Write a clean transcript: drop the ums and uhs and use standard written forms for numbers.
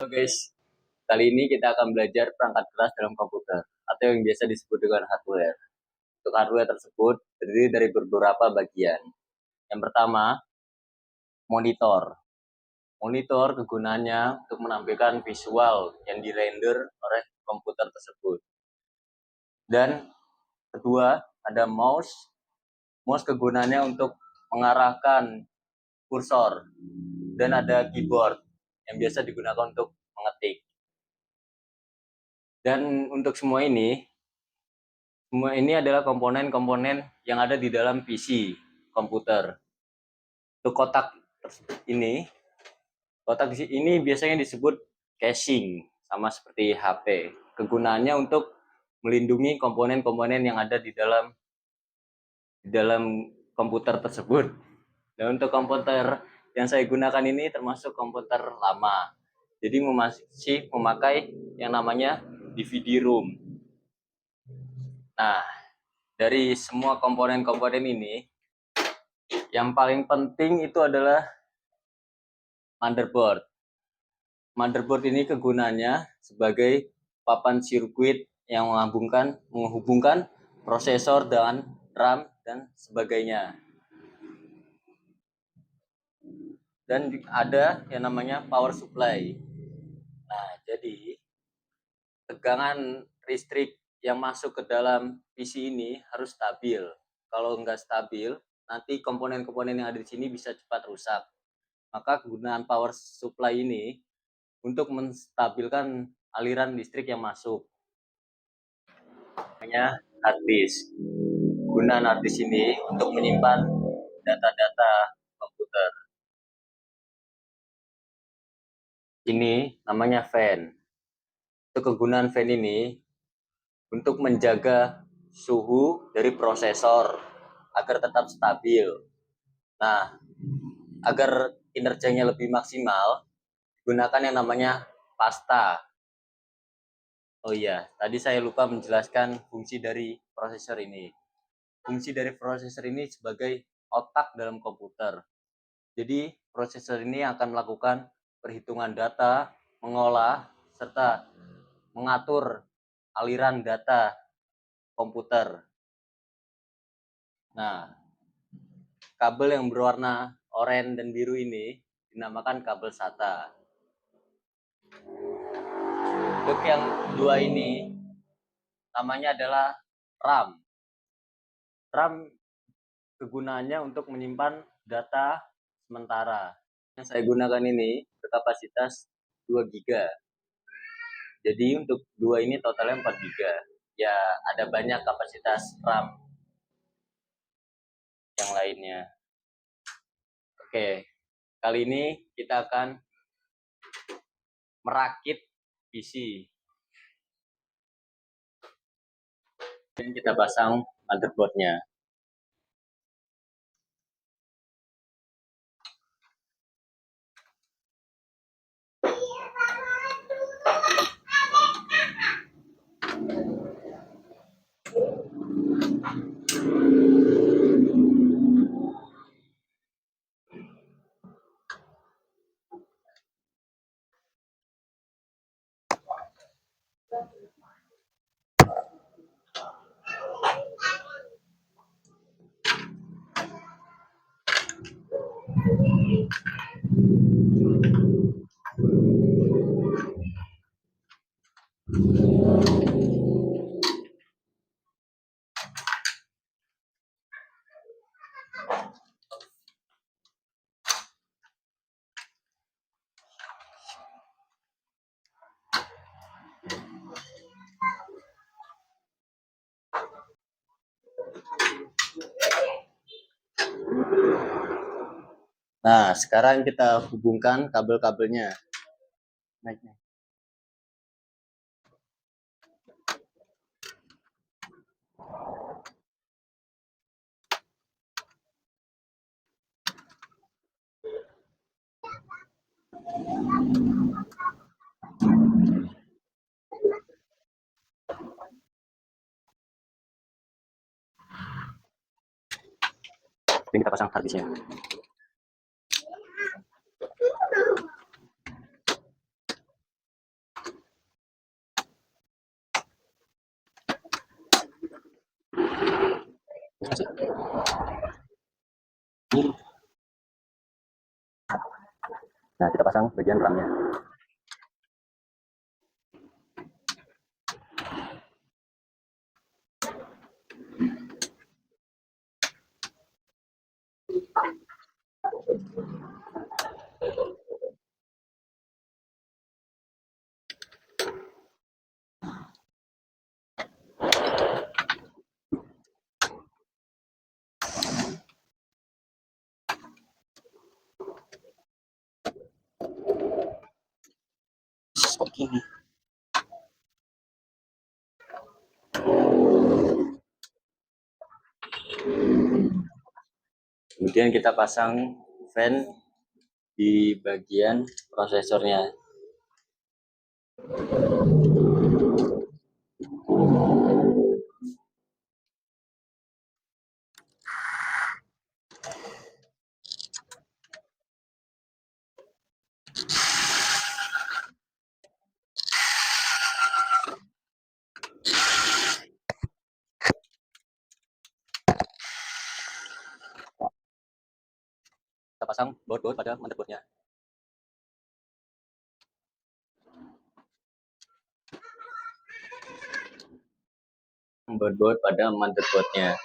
Guys, kali ini kita akan belajar perangkat keras dalam komputer atau yang biasa disebut dengan hardware. Untuk hardware tersebut terdiri dari beberapa bagian. Yang pertama, monitor. Monitor kegunaannya untuk menampilkan visual yang dirender oleh komputer tersebut. Dan kedua, ada mouse. Mouse kegunaannya untuk mengarahkan kursor. Dan ada keyboard yang biasa digunakan untuk mengetik. Dan untuk semua ini adalah komponen-komponen yang ada di dalam PC komputer. Untuk kotak ini biasanya disebut caching, sama seperti HP. Kegunaannya untuk melindungi komponen-komponen yang ada di dalam komputer tersebut. Dan untuk komputer yang saya gunakan ini termasuk komputer lama. Jadi masih memakai yang namanya DVD room. Nah, dari semua komponen-komponen ini, yang paling penting itu adalah motherboard. Motherboard ini kegunaannya sebagai papan sirkuit yang menghubungkan prosesor dengan RAM dan sebagainya. Dan ada yang namanya power supply. Nah, jadi tegangan listrik yang masuk ke dalam PC ini harus stabil. Kalau nggak stabil, nanti komponen-komponen yang ada di sini bisa cepat rusak. Maka kegunaan power supply ini untuk menstabilkan aliran listrik yang masuk. Namanya hard disk. Gunaan hard disk ini untuk menyimpan data-data komputer. Ini namanya fan. Untuk kegunaan fan ini untuk menjaga suhu dari prosesor agar tetap stabil. Nah, agar kinerjanya lebih maksimal, gunakan yang namanya pasta. Oh iya, tadi saya lupa menjelaskan fungsi dari prosesor ini. Fungsi dari prosesor ini sebagai otak dalam komputer. Jadi, prosesor ini akan melakukan perhitungan data, mengolah, serta mengatur aliran data komputer. Nah, kabel yang berwarna oranye dan biru ini dinamakan kabel SATA. Untuk yang dua ini namanya adalah RAM. RAM kegunaannya untuk menyimpan data sementara. Yang saya gunakan ini berkapasitas 2 GB. Jadi untuk dua ini totalnya 4 GB. Ya, ada banyak kapasitas RAM yang lainnya. Oke, kali ini kita akan merakit PC. Dan kita pasang motherboardnya. Nah, sekarang kita hubungkan kabel-kabelnya. Naik. Ini kita pasang harddisknya. Nah, kita pasang bagian ramnya. Oke. Kemudian kita pasang fan di bagian prosesornya. Kita pasang baut-baut pada motherboardnya. Baut-baut pada motherboardnya.